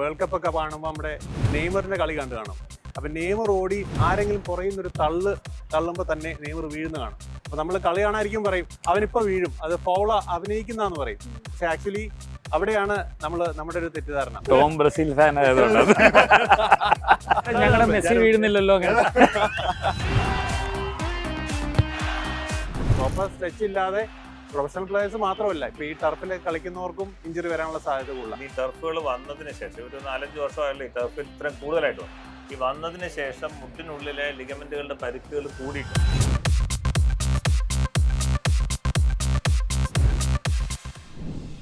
World cup ഒക്കെ കാണുമ്പോൾ നമ്മുടെ നെയ്മറിന്റെ കളി കണ്ടു കാണും. അപ്പൊ നെയ്മർ ഓടി ആരെങ്കിലും പുറയുന്നൊരു തള്ളുമ്പോൾ തന്നെ നെയ്മർ വീഴുന്ന കാണും. അപ്പൊ നമ്മൾ കളി കാണാതിരിക്കും പറയും അവനിപ്പോ വീഴും, അത് ഫൗള അഭിനയിക്കുന്നതെന്ന് പറയും. പക്ഷെ ആക്ച്വലി അവിടെയാണ് നമ്മുടെ ഒരു തെറ്റിദ്ധാരണ. ടോം ബ്രസീൽ ഫാൻ ആയതുകൊണ്ട് ഞങ്ങളുടെ മെസ്സി വീഴുന്നില്ലല്ലോ. പ്രോപ്പർ സ്ട്രെച്ച് ഇല്ലാതെ പ്രൊഫഷണൽ പ്ലേയേഴ്സ് മാത്രമല്ല, ഇപ്പൊ ഈ ടർഫിൽ കളിക്കുന്നവർക്കും ഇഞ്ചുറി വരാനുള്ള സാധ്യത കൂടുതലാണ്. ഈ ടർഫുകൾ വന്നതിന് ശേഷം ഒരു 4-5 വർഷമായല്ലോ ഈ ടർഫിൽ ഇത്രയും കൂടുതലായിട്ട് വന്നു. ഈ വന്നതിന് ശേഷം മുട്ടിനുള്ളിലെ ലിഗമെന്റുകളുടെ പരിക്കുകൾ കൂടിയിട്ടുണ്ട്.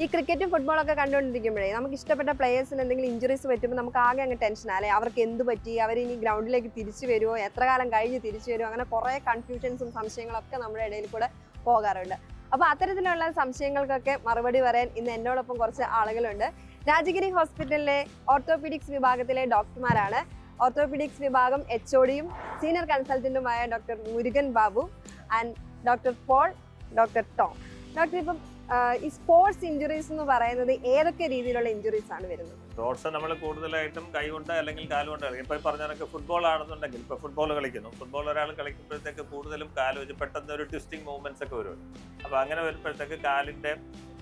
ഈ ക്രിക്കറ്റും ഫുട്ബോളൊക്കെ കണ്ടുകൊണ്ടിരിക്കുമ്പോഴേ നമുക്ക് ഇഷ്ടപ്പെട്ട പ്ലേയേഴ്സിന് എന്തെങ്കിലും ഇഞ്ചുറീസ് പറ്റുമ്പോൾ നമുക്ക് ആകെ അങ്ങ് ടെൻഷനാണ് അല്ലേ? അവർക്ക് എന്ത് പറ്റി, അവർ ഇനി ഗ്രൗണ്ടിലേക്ക് തിരിച്ചു വരുമോ, എത്ര കാലം കഴിഞ്ഞ് തിരിച്ചു വരുമോ, അങ്ങനെ കുറേ കൺഫ്യൂഷൻസും സംശയങ്ങളൊക്കെ നമ്മുടെ ഇടയിൽ കൂടെ പോകാറുണ്ട്. അപ്പോൾ അത്തരത്തിലുള്ള സംശയങ്ങൾക്കൊക്കെ മറുപടി പറയാൻ ഇന്ന് എന്നോടൊപ്പം കുറച്ച് ആളുകളുണ്ട്. രാജഗിരി ഹോസ്പിറ്റലിലെ ഓർത്തോപീഡിക്സ് വിഭാഗത്തിലെ ഡോക്ടർമാരാണ്. ഓർത്തോപീഡിക്സ് വിഭാഗം HODയും സീനിയർ കൺസൾട്ടന്റുമായ doctor Murugan Babu and doctor Paul, doctor Tom. Doctor, ഇപ്പം ഈ സ്പോർട്സ് ഇഞ്ചുറീസ് എന്ന് പറയുന്നത് ഏതൊക്കെ രീതിയിലുള്ള ഇഞ്ചുറീസ് ആണ് വരുന്നത്? സ്പോർട്സ് നമ്മൾ കൂടുതലായിട്ടും കൈകൊണ്ട് അല്ലെങ്കിൽ കാലുകൊണ്ട് കളിക്കും. ഇപ്പോൾ പറഞ്ഞതൊക്കെ ഫുട്ബോൾ ആണെന്നുണ്ടെങ്കിൽ ഇപ്പോൾ ഫുട്ബോൾ കളിക്കുന്നു. ഫുട്ബോൾ ഒരാൾ കളിക്കുമ്പോഴത്തേക്ക് കൂടുതലും കാല് വെച്ച് പെട്ടെന്ന് ഒരു ട്വിസ്റ്റിംഗ് മൂവ്മെന്റ്സ് ഒക്കെ വരും. അപ്പോൾ അങ്ങനെ വരുമ്പോഴത്തേക്ക് കാലിൻ്റെ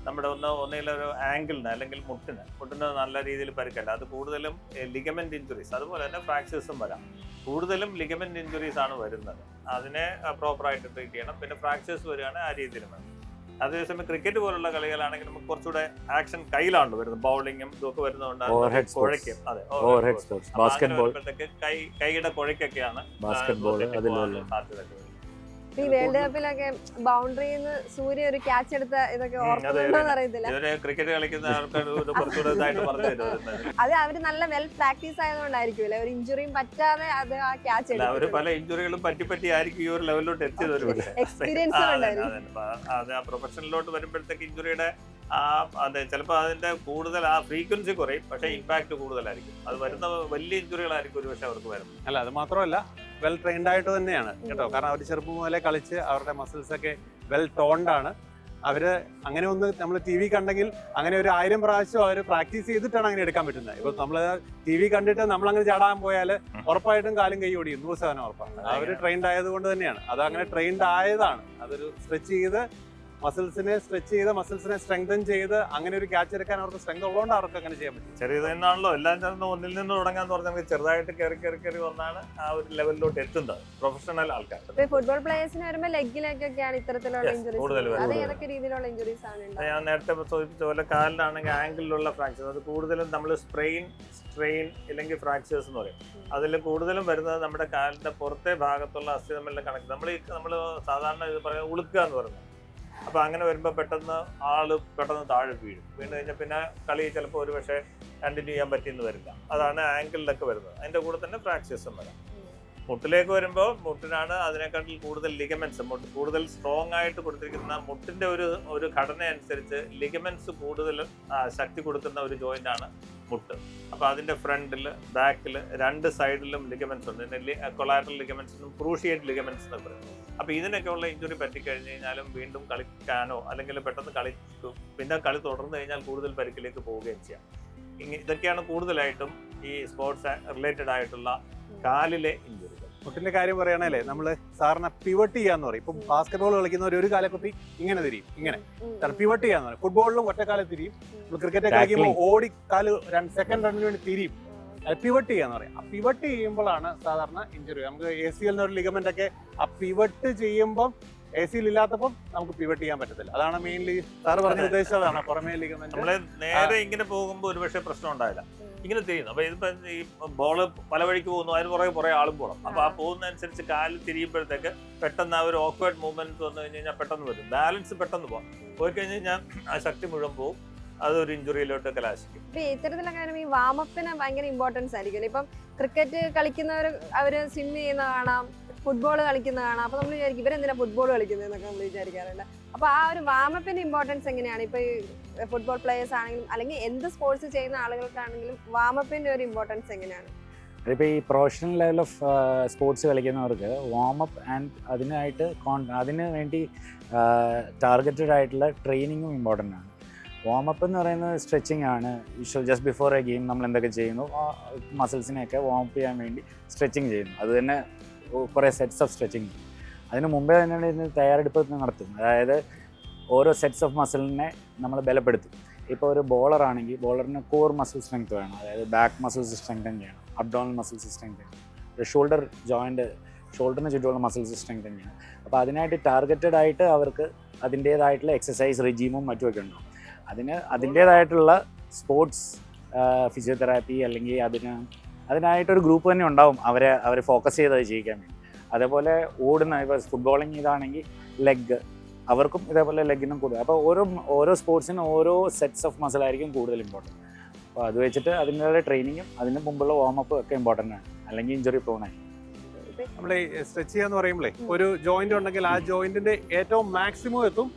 നമ്മുടെ ഒന്നിലൊരു ആംഗിളിന് അല്ലെങ്കിൽ മുട്ടിന് നല്ല രീതിയിൽ പരിക്കല്ല. അത് കൂടുതലും ലിഗമെന്റ് ഇഞ്ചുറീസ്, അതുപോലെ തന്നെ ഫ്രാക്ചേഴ്സും വരാം. കൂടുതലും ലിഗമെന്റ് ഇഞ്ചുറീസ് ആണ് വരുന്നത്. അതിനെ പ്രോപ്പറായിട്ട് ട്രീറ്റ് ചെയ്യണം. പിന്നെ ഫ്രാക്ചേഴ്സ് വരികയാണെങ്കിൽ ആ രീതിയിലും വേണം. അതേസമയം ക്രിക്കറ്റ് പോലുള്ള കളികളാണെങ്കിൽ നമുക്ക് കുറച്ചുകൂടെ ആക്ഷൻ കയ്യിലാണല്ലോ വരുന്നത്. ബൗളിങ്ങും ഇതൊക്കെ വരുന്നതുകൊണ്ട് കുഴയ്ക്കും. അതെ, വരുമ്പോഴത്തേക്ക് കൈയുടെ കുഴയ്ക്കൊക്കെയാണ് സാധ്യത. ഈ വേൾഡ് കപ്പിലൊക്കെ ബൗണ്ടറിന്ന് സൂര്യ ഒരു ക്യാച്ച് എടുത്ത ഇതൊക്കെ ഓർമ്മ അറിയത്തില്ല. ക്രിക്കറ്റ് കളിക്കുന്ന ആൾക്കാർ അത് അവര് നല്ല വെൽ പ്രാക്ടീസ് ആയതുകൊണ്ടായിരിക്കും അല്ലെ ഒരു ഇഞ്ചുറിയും പറ്റാതെ അത് ആ ക്യാച്ച് എടുക്കും. അവര് പല ഇഞ്ചുറികളും പറ്റി ആയിരിക്കും ഈ ഒരു ലെവലിലോട്ട് എത്തിയത്. എക്സ്പീരിയൻസ് അത് ആ പ്രൊഫഷനിലോട്ട് വരുമ്പോഴത്തേക്ക് ഇഞ്ചുറിയുടെ അതെ ചിലപ്പോൾ അതിന്റെ കൂടുതൽ ആ ഫ്രീക്വൻസി കുറയും, പക്ഷെ ഇമ്പാക്ട് കൂടുതലായിരിക്കും. അത് വരുന്ന വലിയ ഇഞ്ചുറികളായിരിക്കും ഒരു പക്ഷെ അവർക്ക് വരുന്നത്. അല്ല, അത് മാത്രമല്ല വെൽ ട്രെയിൻഡ് ആയിട്ട് തന്നെയാണ് കേട്ടോ. കാരണം അവർ ചെറുപ്പം മുതലേ കളിച്ച് അവരുടെ മസിൽസ് ഒക്കെ വെൽ ടോൺഡ് ആണ്. അവര് അങ്ങനെ ഒന്ന് നമ്മൾ TV കണ്ടെങ്കിൽ അങ്ങനെ ഒരു 1000 പ്രാവശ്യം അവർ പ്രാക്ടീസ് ചെയ്തിട്ടാണ് അങ്ങനെ എടുക്കാൻ പറ്റുന്നത്. ഇപ്പൊ നമ്മള് TV കണ്ടിട്ട് നമ്മൾ അങ്ങനെ ചാടാൻ പോയാൽ ഉറപ്പായിട്ടും കാലും കൈ ഓടിയും 100% ഉറപ്പാണ്. അവര് ട്രെയിൻഡ് ആയതുകൊണ്ട് തന്നെയാണ്. അത് അങ്ങനെ ട്രെയിൻഡ് ആയതാണ്. അതൊരു സ്ട്രെച്ച് ചെയ്ത് മസിൽസിനെ സ്ട്രെങ്തൻ ചെയ്ത് അങ്ങനെ ഒരു ക്യാച്ച് എടുക്കാൻ അവർക്ക് സ്ട്രെങ്ത് ഉള്ളതുകൊണ്ട് അവർക്ക് അങ്ങനെ ചെയ്യാൻ പറ്റും. ചെറിയതെന്നാണല്ലോ എല്ലാം ചേർന്ന് ഒന്നിൽ നിന്ന് തുടങ്ങാന്ന് പറഞ്ഞാൽ ചെറുതായിട്ട് കയറി വന്നാണ് ആ ഒരു ലെവലിലോട്ട് എത്തുന്നത് പ്രൊഫഷണൽ ആൾക്കാർ. ഫുട്ബോൾ പ്ലേയേഴ്സിന് വരുമ്പോൾ ലെഗിലേക്കൊക്കെയാണ് ഇത്തരത്തിലുള്ള ഇഞ്ചുറീസ്. അത് ഏതൊക്കെ രീതിയിലുള്ള ഇഞ്ചുറീസ് ആണ്? ഞാൻ നേരത്തെ സൂചിപ്പിച്ച പോലെ കാലിലാണെങ്കിൽ ആംഗിളിലുള്ള ഫ്രാക്ചർ, അത് കൂടുതലും നമ്മൾ സ്ട്രെയിൻ ഇല്ലെങ്കിൽ ഫ്രാക്ചേഴ്സ് എന്ന് പറയും. അതിൽ കൂടുതലും വരുന്നത് നമ്മുടെ കാലിന്റെ പുറത്തെ ഭാഗത്തുള്ള അസ്ഥി തമ്മിലുള്ള കണക്ട്. നമ്മൾ സാധാരണ ഇത് പറയുന്നത് ഉളുക്കുക എന്ന് പറയുന്നത്. അപ്പോൾ അങ്ങനെ വരുമ്പോൾ പെട്ടെന്ന് താഴെ വീഴും. വീണ് കഴിഞ്ഞാൽ പിന്നെ കളി ചിലപ്പോൾ ഒരു പക്ഷേ കണ്ടിന്യൂ ചെയ്യാൻ പറ്റിയെന്ന് വരില്ല. അതാണ് ആംഗിളിലൊക്കെ വരുന്നത്. അതിൻ്റെ കൂടെ തന്നെ ഫ്രാക്ചേഴ്സും വരാം. മുട്ടിലേക്ക് വരുമ്പോൾ മുട്ടിനാണ് അതിനെക്കാട്ടിൽ കൂടുതൽ ലിഗമെന്റ്സ്, കൂടുതൽ സ്ട്രോങ് ആയിട്ട് കൊടുത്തിരിക്കുന്ന മുട്ടിന്റെ ഒരു ഘടന അനുസരിച്ച് ലിഗമെന്റ്സ് കൂടുതൽ ശക്തി കൊടുക്കുന്ന ഒരു ജോയിന്റ് ആണ് മുട്ട്. അപ്പോൾ അതിന്റെ ഫ്രണ്ടിൽ ബാക്കിൽ 2 സൈഡിലും ലിഗമെന്റ്സ് ഉണ്ട്. കൊളാറ്ററൽ ലിഗമെന്റ്സ് എന്നും ക്രൂഷിയേറ്റ് ലിഗമെന്റ്സ് എന്ന് പറയുന്നത്. അപ്പോൾ ഇതിനൊക്കെ ഉള്ള ഇഞ്ചുറി പറ്റിക്കഴിഞ്ഞ് കഴിഞ്ഞാലും വീണ്ടും കളിക്കാനോ അല്ലെങ്കിൽ പെട്ടെന്ന് പിന്നെ കളി തുടർന്നു കഴിഞ്ഞാൽ കൂടുതൽ പരിക്കിലേക്ക് പോവുകയും ചെയ്യാം. ഇതൊക്കെയാണ് കൂടുതലായിട്ടും ഈ സ്പോർട്സ് റിലേറ്റഡ് ആയിട്ടുള്ള കാലിലെ ഇഞ്ചുറികൾ. മുട്ടിന്റെ കാര്യം പറയുകയാണല്ലേ, നമ്മള് സാറിന് പിവട്ട് ചെയ്യാന്ന് പറയും. ഇപ്പം ബാസ്കറ്റ്ബോൾ കളിക്കുന്നവർ ഒരു കാലെ കുത്തി ഇങ്ങനെ തിരിയും, ഇങ്ങനെ പിവട്ട് ചെയ്യാന്ന് പറയും. ഫുട്ബോളിലും ഒറ്റക്കാലം തിരിയും. ക്രിക്കറ്റ് കളിക്കുമ്പോൾ ഓടിക്കാല് സെക്കൻഡ് റണ്ണിന് വേണ്ടി തിരിയും. പിവട്ട് ചെയ്യാന്ന് പറയും. ആ പിവട്ട് ചെയ്യുമ്പോഴാണ് സാധാരണ ഇഞ്ചുറി. നമുക്ക് ACL എന്നൊരു ലിഗമെന്റ് ഒക്കെ ആ പിവട്ട് ചെയ്യുമ്പോൾ ACL ഇല്ലാത്തപ്പം നമുക്ക് പിവട്ട് ചെയ്യാൻ പറ്റത്തില്ല. അതാണ് മെയിൻലി സാറ് പറഞ്ഞ ഉദ്ദേശിച്ചതാണ്. പുറമേ ലിഗമെന്റ് നമ്മള് നേരെ ഇങ്ങനെ പോകുമ്പോൾ ഒരുപക്ഷെ പ്രശ്നം ഉണ്ടായില്ല, ഇങ്ങനെ തിരിയുന്നു. അപ്പൊ ഇതിപ്പോ ഈ ബോള് പല വഴിക്ക് പോകുന്നു, അതിന് കുറെ ആളും പോകണം. അപ്പൊ ആ പോകുന്നതനുസരിച്ച് കാല് തിരിയുമ്പോഴത്തേക്ക് പെട്ടെന്ന് ആ ഒരു ഓക്വേർഡ് മൂവ്മെന്റ് വന്നു കഴിഞ്ഞാൽ പെട്ടെന്ന് വരും. ബാലൻസ് പെട്ടെന്ന് പോയി കഴിഞ്ഞ് കഴിഞ്ഞാൽ ആ ശക്തി മുഴുവൻ പോകും. അതൊരു ഇഞ്ചുറിയിലോട്ട് കലാശിക്കും. ഇത്തരത്തിലൊക്കെ ഈ വാമപ്പിന് ഭയങ്കര ഇമ്പോർട്ടൻസ് ആയിരിക്കും. ഇപ്പം ക്രിക്കറ്റ് കളിക്കുന്നവർ അവര് സ്വിം ചെയ്യുന്ന കാണാം, ഫുട്ബോൾ കളിക്കുന്ന കാണാം. അപ്പൊ നമ്മൾ വിചാരിക്കും ഇവരെന്തിനാ ഫുട്ബോൾ കളിക്കുന്നതെന്നൊക്കെ നമ്മൾ വിചാരിക്കാറുണ്ട്. അപ്പൊ ആ ഒരു വാമപ്പിന്റെ ഇമ്പോർട്ടൻസ് എങ്ങനെയാണ്? ഇപ്പൊ ഈ ഫുട്ബോൾ പ്ലേയേഴ്സ് ആണെങ്കിലും അല്ലെങ്കിൽ എന്ത് സ്പോർട്സ് ചെയ്യുന്ന ആളുകൾക്കാണെങ്കിലും വാമപ്പിന്റെ ഒരു ഇമ്പോർട്ടൻസ് എങ്ങനെയാണ്? ഇപ്പോൾ ഈ പ്രൊഫഷണൽ ലെവൽ ഓഫ് സ്പോർട്സ് കളിക്കുന്നവർക്ക് വാമപ്പ് ആൻഡ് അതിന് വേണ്ടി ടാർഗറ്റഡ് ആയിട്ടുള്ള ട്രെയിനിങ്ങും ഇമ്പോർട്ടൻ്റ് ആണ്. വാമപ്പ് എന്ന് പറയുന്നത് സ്ട്രെച്ചിങ് ആണ്. Usual just before A game നമ്മൾ എന്തൊക്കെ ചെയ്യുന്നു ആ മസിൽസിനെയൊക്കെ വാമപ്പ് ചെയ്യാൻ വേണ്ടി സ്ട്രെച്ചിങ് ചെയ്യുന്നു. അത് തന്നെ കുറേ സെറ്റ്സ് ഓഫ് സ്ട്രെച്ചിങ്. അതിന് മുമ്പേ തന്നെ ഇതിന് തയ്യാറെടുപ്പ് നടത്തും. അതായത് ഓരോ സെറ്റ്സ് ഓഫ് മസിലിനെ നമ്മൾ ബലപ്പെടുത്തും. ഇപ്പോൾ ഒരു ബോളർ ആണെങ്കിൽ ബോളറിന് കോർ മസിൽ സ്ട്രെങ്ത് വേണം, അതായത് ബാക്ക് മസിൽസ് സ്ട്രെങ്തൻ ചെയ്യണം, അബ്ഡോണൽ മസിൽസ് സ്ട്രെങ്തൻ ചെയ്യണം, ഒരു ഷോൾഡർ ജോയിൻറ്റ് ഷോൾഡറിന് ചുറ്റുമുള്ള മസിൽസ് സ്ട്രെങ്തൻ ചെയ്യണം. അപ്പോൾ അതിനായിട്ട് ടാർഗറ്റഡ് ആയിട്ട് അവർക്ക് അതിൻ്റേതായിട്ടുള്ള എക്സസൈസ് റിജീമും മറ്റുമൊക്കെ ഉണ്ടാവും. അതിൻ്റേതായിട്ടുള്ള സ്പോർട്സ് ഫിസിയോതെറാപ്പി അല്ലെങ്കിൽ അതിനായിട്ടൊരു ഗ്രൂപ്പ് തന്നെ ഉണ്ടാവും അവരെ ഫോക്കസ് ചെയ്ത് അത് ചെയ്യിക്കാൻ വേണ്ടി. അതേപോലെ ഓടുന്ന ഇപ്പോൾ ഫുട്ബോളിങ് ഇതാണെങ്കിൽ ലെഗ്, അവർക്കും ഇതേപോലെ ലെഗിനും കൂടുതൽ. അപ്പോൾ ഓരോ സ്പോർട്സിനും ഓരോ സെറ്റ്സ് ഓഫ് മസിലായിരിക്കും കൂടുതൽ ഇമ്പോർട്ടൻറ്റ്. അപ്പോൾ അത് വെച്ചിട്ട് അതിൻ്റെ ട്രെയിനിങ്ങും അതിന് മുമ്പുള്ള വാമപ്പും ഒക്കെ ഇമ്പോർട്ടൻ്റ് ആണ്, അല്ലെങ്കിൽ ഇഞ്ചുറി പ്രോൺ ആയി. നമ്മൾ സ്ട്രെച്ച് ചെയ്യാന്ന് പറയുമ്പോഴേ ഒരു ജോയിന്റ് ഉണ്ടെങ്കിൽ ആ ജോയിന്റിന്റെ ഏറ്റവും മാക്സിമം എത്തും,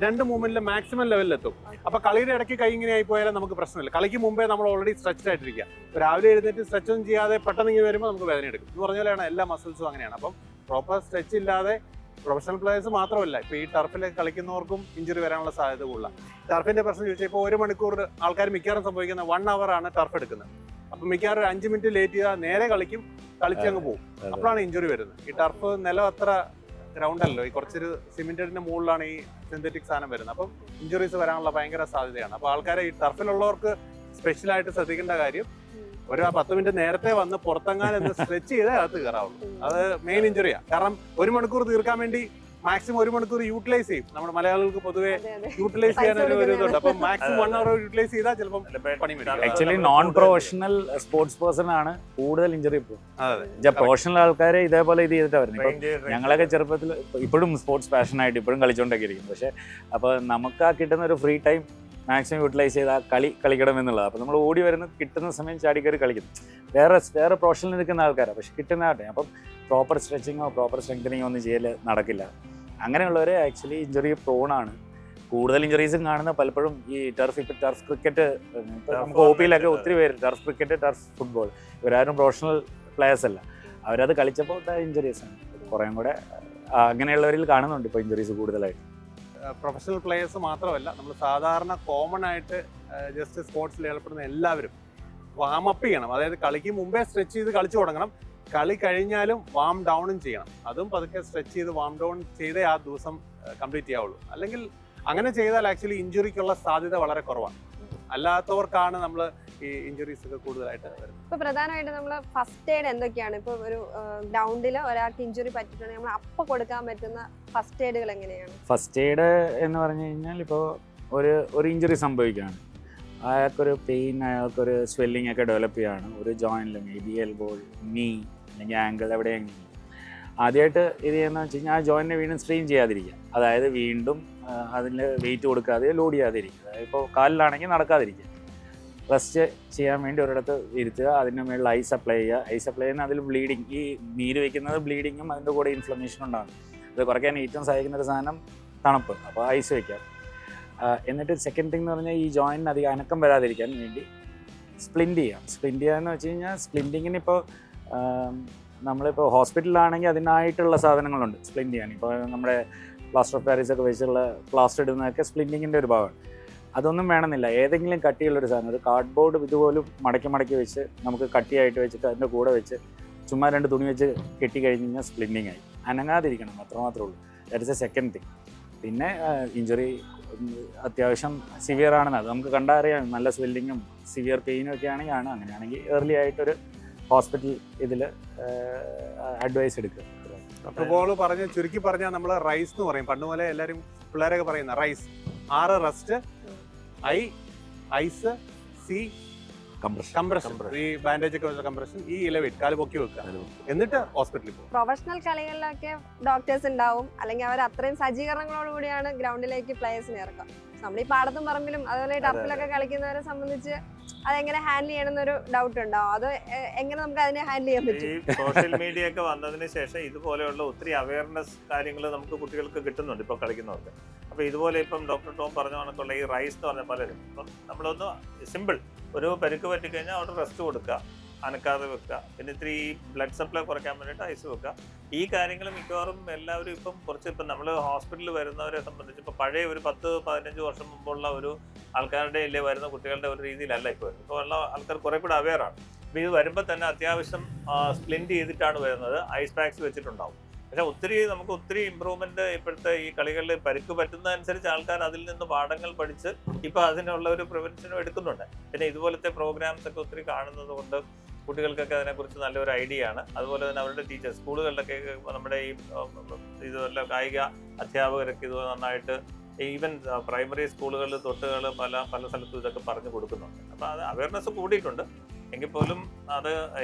2 മൂവ്മെന്റിലെ മാക്സിമം ലെവലിലെത്തും. അപ്പൊ കളിയുടെ ഇടയ്ക്ക് കൈ ഇങ്ങനെ ആയി പോയാലും നമുക്ക് പ്രശ്നമില്ല. കളിക്ക് മുമ്പേ നമ്മൾ ഓൾറെഡി സ്ട്രെച്ച്ഡ് ആയിട്ടിരിക്കുക. രാവിലെ എഴുന്നേറ്റ് സ്ട്രെച്ച് ഒന്നും ചെയ്യാതെ പെട്ടെന്ന് ഇങ്ങനെ വരുമ്പോൾ നമുക്ക് വേദന എടുക്കും എന്ന് പറഞ്ഞ പോലെയാണ് എല്ലാ മസിൽസും അങ്ങനെയാണ്. അപ്പം പ്രോപ്പർ സ്ട്രെച്ച് ഇല്ലാതെ പ്രൊഫഷണൽ പ്ലേയേഴ്സ് മാത്രമല്ല, ഇപ്പോൾ ഈ ടർഫിൽ കളിക്കുന്നവർക്കും ഇഞ്ചുറി വരാനുള്ള സാധ്യത കൂടുതലാണ്. ടർഫിന്റെ പ്രശ്നം ചോദിച്ചാൽ ഇപ്പോൾ 1 മണിക്കൂർ ആൾക്കാർ മിക്കവാറും സംഭവിക്കുന്ന 1 hour ആണ് ടർഫ് എടുക്കുന്നത്. അപ്പം മിക്കവാറും 5 മിനിറ്റ് ലേറ്റ് ചെയ്താൽ നേരെ കളിച്ചങ്ങ് പോകും. അപ്പോഴാണ് ഇഞ്ചുറി വരുന്നത്. ഈ ടർഫ് നിലം അത്ര ഗ്രൗണ്ട് അല്ലല്ലോ, ഈ കുറച്ചൊരു സിമെന്റിന്റെ മുകളിലാണ് ഈ സിന്തറ്റിക് സാധനം വരുന്നത്. അപ്പം ഇഞ്ചുറീസ് വരാനുള്ള ഭയങ്കര സാധ്യതയാണ്. അപ്പോൾ ആൾക്കാരെ ഈ ടർഫിലുള്ളവർക്ക് സ്പെഷ്യലായിട്ട് ശ്രദ്ധിക്കേണ്ട കാര്യം, ഒരു 10 മിനിറ്റ് നേരത്തെ വന്ന് പുറത്തെങ്ങാനും സ്ട്രെച്ച് ചെയ്തേ അകത്ത് കയറാവുള്ളൂ. അത് മെയിൻ ഇഞ്ചുറിയാണ്. കാരണം 1 മണിക്കൂർ തീർക്കാൻ വേണ്ടി മാക്സിമം 1 മണിക്കൂർ യൂട്ടിലൈസ് ചെയ്യും. നമ്മുടെ മലയാളികൾക്ക് പൊതുവെ യൂട്ടിലൈസ് ചെയ്യാൻ ഒരു ഇതുണ്ട്. അപ്പം മാക്സിമം 1 hour യൂട്ടിലൈസ് ചെയ്താൽ ചിലപ്പോൾ പണി വരും. Actually non professional sports person ആണ് കൂടുതൽ ഇഞ്ചുറി ഇപ്പോൾ. പ്രൊഫഷണൽ ആൾക്കാരെ ഇതേപോലെ ഇത് ചെയ്തിട്ടാണ് വരുന്നത്. ഇപ്പം ഞങ്ങളൊക്കെ ചെറുപ്പത്തിൽ ഇപ്പോഴും സ്പോർട്സ് പാഷനായിട്ട് ഇപ്പോഴും കളിച്ചുകൊണ്ടൊക്കെ ഇരിക്കും. പക്ഷേ അപ്പോൾ നമുക്ക് ആ കിട്ടുന്ന ഒരു ഫ്രീ ടൈം മാക്സിമം യൂട്ടിലൈസ് ചെയ്ത് ആ കളിക്കണം എന്നുള്ളത്. അപ്പോൾ നമ്മൾ ഓടി വരുന്ന കിട്ടുന്ന സമയം ചാടിക്കയറി കളിക്കും. വേറെ പ്രൊഫഷനിൽ നിൽക്കുന്ന ആൾക്കാരാണ്, പക്ഷെ കിട്ടുന്ന ആട്ടെ. അപ്പം പ്രോപ്പർ സ്ട്രെച്ചിങ്ങോ പ്രോപ്പർ സ്ട്രെങ്തനിങ്ങോ ഒന്നും ചെയ്യൽ നടക്കില്ല. അങ്ങനെയുള്ളവർ ആക്ച്വലി ഇഞ്ചുറി പ്രോണാണ്. കൂടുതൽ ഇഞ്ചുറീസും കാണുന്ന പലപ്പോഴും ഈ ടർഫ് ക്രിക്കറ്റ്, നമുക്ക് ഒ പിയിലൊക്കെ ഒത്തിരി പേര് ടർഫ് ക്രിക്കറ്റ്, ടർഫ് ഫുട്ബോൾ, ഇവരാരും പ്രൊഫഷണൽ പ്ലെയേഴ്സ് അല്ല. അവരത് കളിച്ചപ്പോൾ ഇഞ്ചുറീസാണ് കുറേയും കൂടെ അങ്ങനെയുള്ളവരിൽ കാണുന്നുണ്ട് ഇപ്പോൾ ഇഞ്ചുറീസ് കൂടുതലായിട്ട്. പ്രൊഫഷണൽ പ്ലേയേഴ്സ് മാത്രമല്ല, നമ്മൾ സാധാരണ കോമൺ ആയിട്ട് ജസ്റ്റ് സ്പോർട്സിൽ ഏർപ്പെടുന്ന എല്ലാവരും വാമപ്പ് ചെയ്യണം. അതായത് കളിക്ക് മുമ്പേ സ്ട്രെച്ച് ചെയ്ത് കളിച്ചു തുടങ്ങണം. കളി കഴിഞ്ഞാലും വാം ഡൗണും ചെയ്യണം. അതും പതുക്കെ സ്ട്രെച്ച് ചെയ്ത് വാം ഡൗൺ ചെയ്തേ ആ ദിവസം കംപ്ലീറ്റ് ചെയ്യാവുള്ളൂ. അല്ലെങ്കിൽ അങ്ങനെ ചെയ്താൽ ആക്ച്വലി ഇഞ്ചുറിക്കുള്ള സാധ്യത വളരെ കുറവാണ്. അല്ലാത്തവർക്കാണ് നമ്മൾ ഈ ഇഞ്ചുറീസ് ഒക്കെ കൂടുതലായിട്ട് വരുന്നത്. ഇപ്പൊ പ്രധാനമായിട്ട് നമ്മൾ ഫസ്റ്റ് എയ്ഡ് എന്തൊക്കെയാണ്? ഇപ്പൊ ഒരു ഗ്രൗണ്ടിൽ ഒരാൾക്ക് ഇഞ്ചുറി പറ്റിയിട്ടുണ്ടെങ്കിൽ നമ്മൾ അപ്പൊ കൊടുക്കാൻ പറ്റുന്ന ഫസ്റ്റ് എയ്ഡുകൾ എങ്ങനെയാണ്? ഫസ്റ്റ് എയ്ഡ് എന്ന് പറഞ്ഞു കഴിഞ്ഞാൽ ഇപ്പോൾ ഒരു ഇഞ്ചുറി സംഭവിക്കുകയാണ്, അയാൾക്കൊരു പെയിൻ, അയാൾക്കൊരു സ്വെല്ലിംഗ് ഒക്കെ ഡെവലപ്പ് ചെയ്യുകയാണ് ഒരു ജോയിൻറ്റിൽ, മേ ബി എൽബോ, നീ അല്ലെങ്കിൽ ആങ്കിൾ, എവിടെയെങ്കിലും. ആദ്യമായിട്ട് ഇത് ചെയ്യുന്നത് വെച്ച് കഴിഞ്ഞാൽ ആ ജോയിൻറ്റിനെ വീണ്ടും സ്ട്രെയിൻ ചെയ്യാതിരിക്കുക. അതായത് വീണ്ടും അതിൽ വെയിറ്റ് കൊടുക്കാതെ ലോഡ് ചെയ്യാതിരിക്കുക. അതായത് ഇപ്പോൾ കാലിലാണെങ്കിൽ നടക്കാതിരിക്കുക. റെസ്റ്റ് ചെയ്യാൻ വേണ്ടി ഒരിടത്ത് ഇരുത്തുക, അതിൻ്റെ മേളിൽ ഐസ് അപ്ലൈ ചെയ്യുക. ഐസ് അപ്ലൈ ചെയ്യുന്ന അതിൽ ബ്ലീഡിങ്, ഈ നീര് വയ്ക്കുന്നത് ബ്ലീഡിങ്ങും അതിൻ്റെ കൂടെ ഇൻഫ്ലമേഷനും ഉണ്ടാകും. അത് കുറയ്ക്കാൻ ഏറ്റവും സഹായിക്കുന്ന ഒരു സാധനം തണുപ്പ്. അപ്പോൾ ഐസ് വയ്ക്കാം. എന്നിട്ട് സെക്കൻഡ് തിങ് എന്ന് പറഞ്ഞാൽ ഈ ജോയിൻറ്റിന് അധികം അനക്കം വരാതിരിക്കാൻ വേണ്ടി സ്പ്ലിൻറ്റ് ചെയ്യാം. സ്പ്ലിൻറ്റ് ചെയ്യുക എന്ന് വെച്ച് കഴിഞ്ഞാൽ സ്പ്ലിൻറ്റിങ്ങിന് ഇപ്പോൾ നമ്മളിപ്പോൾ ഹോസ്പിറ്റലിലാണെങ്കിൽ അതിനായിട്ടുള്ള സാധനങ്ങളുണ്ട് സ്പ്ലിൻറ്റ് ചെയ്യാൻ. ഇപ്പോൾ നമ്മുടെ പ്ലാസ്റ്റർ ഓഫ് പാരീസ് ഒക്കെ വെച്ചുള്ള പ്ലാസ്റ്റർ ഇടുന്നതൊക്കെ സ്പ്ലിൻറ്റിങ്ങിൻ്റെ ഒരു ഭാഗമാണ്. അതൊന്നും വേണമെന്നില്ല. ഏതെങ്കിലും കട്ടിയുള്ളൊരു സാധനം, ഒരു കാർഡ്ബോർഡ് ഇതുപോലും മടക്കി വെച്ച് നമുക്ക് കട്ടിയായിട്ട് വെച്ചിട്ട് അതിൻ്റെ കൂടെ വെച്ച് ചുമ്മാ 2 തുണി വെച്ച് കെട്ടി കഴിഞ്ഞ് കഴിഞ്ഞാൽ സ്പ്ലിൻറ്റിങ് ആയി. അനങ്ങാതിരിക്കണം, അത്രമാത്രമേ ഉള്ളൂ. That is A second thing. പിന്നെ ഇഞ്ചുറി അത്യാവശ്യം സിവിയർ ആണെന്ന് അത് നമുക്ക് കണ്ടറിയാം. നല്ല സ്വെല്ലിങ്ങും സിവിയർ പെയിനും ഒക്കെ ആണെങ്കിൽ അങ്ങനെയാണെങ്കിൽ ഏർലി ആയിട്ടൊരു ഹോസ്പിറ്റൽ ഇതിൽ അഡ്വൈസ് എടുക്കുക. ഫുട്ബോൾ ചുരുക്കി പറഞ്ഞാൽ നമ്മൾ റൈസ് എന്ന് പറയും. പണ്ട് പോലെ എല്ലാവരും പിള്ളേരൊക്കെ പറയുന്ന rice. 6 rest, ice, C compression, ഈ ബാൻഡേജ് ഒക്കെ വെച്ച കംപ്രഷൻ, ഈ ഇലവേറ്റ്, കാല് പൊക്കി വെക്കുക, എന്നിട്ട് ഹോസ്പിറ്റലിൽ പോകും. പ്രൊഫഷണൽ കളികളിലൊക്കെ ഡോക്ടേഴ്സ് ഉണ്ടാവും, അല്ലെങ്കിൽ അവർ അത്രയും സജ്ജീകരണങ്ങളോടുകൂടിയാണ് ഗ്രൗണ്ടിലേക്ക് പ്ലേയേഴ്സിനെ ഇറക്കുക. നമ്മൾ ഈ പാടത്തും പറമ്പിലും അതുപോലെ ടർഫിലൊക്കെ കളിക്കുന്നവരെ സംബന്ധിച്ച് അതെങ്ങനെ ഹാൻഡിൽ ചെയ്യണമെന്നൊരു ഡൗട്ട് ഉണ്ടാവും. അത് എങ്ങനെ നമുക്ക് അതിനെ ഹാൻഡിൽ ചെയ്യാൻ പറ്റും? ഈ സോഷ്യൽ മീഡിയ ഒക്കെ വന്നതിന് ശേഷം ഇതുപോലെയുള്ള ഒത്തിരി അവയർനെസ് കാര്യങ്ങൾ നമുക്ക് കുട്ടികൾക്ക് കിട്ടുന്നുണ്ട് ഇപ്പോൾ കളിക്കുന്നവർക്ക്. അപ്പോൾ ഇതുപോലെ ഇപ്പം ഡോക്ടർ ടോം പറഞ്ഞ കണക്കുള്ള ഈ റൈസ് എന്ന് പറഞ്ഞ പലരും ഇപ്പം നമ്മളൊന്ന് സിമ്പിൾ ഒരു പരിക്ക് പറ്റിക്കഴിഞ്ഞാൽ അവിടെ റെസ്റ്റ് കൊടുക്കുക, അനക്കാതെ വെക്കുക, പിന്നെ ഇത്തിരി ബ്ലഡ് സപ്ലൈ കുറയ്ക്കാൻ വേണ്ടിയിട്ട് ഐസ് വെക്കുക. ഈ കാര്യങ്ങൾ മിക്കവാറും എല്ലാവരും ഇപ്പം നമ്മൾ ഹോസ്പിറ്റലിൽ വരുന്നവരെ സംബന്ധിച്ച് ഇപ്പോൾ പഴയ ഒരു 10-15 വർഷം മുമ്പുള്ള ഒരു ആൾക്കാരുടെ ഇല്ലേ വരുന്ന കുട്ടികളുടെ ഒരു രീതിയിലല്ല ഇപ്പോൾ വരുന്നത്. ഇപ്പോൾ ഉള്ള ആൾക്കാർ കുറെ കൂടെ അവെയറാണ്. അപ്പോൾ ഇത് വരുമ്പോൾ തന്നെ അത്യാവശ്യം സ്പ്ലിൻറ്റ് ചെയ്തിട്ടാണ് വരുന്നത്, ഐസ് പാക്സ് വെച്ചിട്ടുണ്ടാവും. പക്ഷെ നമുക്ക് ഒത്തിരി ഇമ്പ്രൂവ്മെന്റ് ഇപ്പോഴത്തെ ഈ കളികളിൽ പരിക്ക് പറ്റുന്നതനുസരിച്ച് ആൾക്കാർ അതിൽ നിന്ന് പാഠങ്ങൾ പഠിച്ച് ഇപ്പൊ അതിനുള്ള ഒരു പ്രിവെൻഷനും എടുക്കുന്നുണ്ട്. പിന്നെ ഇതുപോലത്തെ പ്രോഗ്രാംസ് ഒക്കെ ഒത്തിരി കാണുന്നത് കൊണ്ട് കുട്ടികൾക്കൊക്കെ അതിനെക്കുറിച്ച് നല്ലൊരു ഐഡിയ ആണ്. അതുപോലെ തന്നെ അവരുടെ ടീച്ചേഴ്സ് സ്കൂളുകളിലൊക്കെ നമ്മുടെ ഈ ഇതുപോലെ കായിക അധ്യാപകരൊക്കെ ഇത് നന്നായിട്ട് ഈവൻ പ്രൈമറി സ്കൂളുകളിൽ തൊട്ടുകൾ പല സ്ഥലത്തും ഇതൊക്കെ പറഞ്ഞു കൊടുക്കുന്നുണ്ട്. അപ്പോൾ അത് അവയർനെസ് കൂടിയിട്ടുണ്ട്. എങ്കിൽ പോലും അത്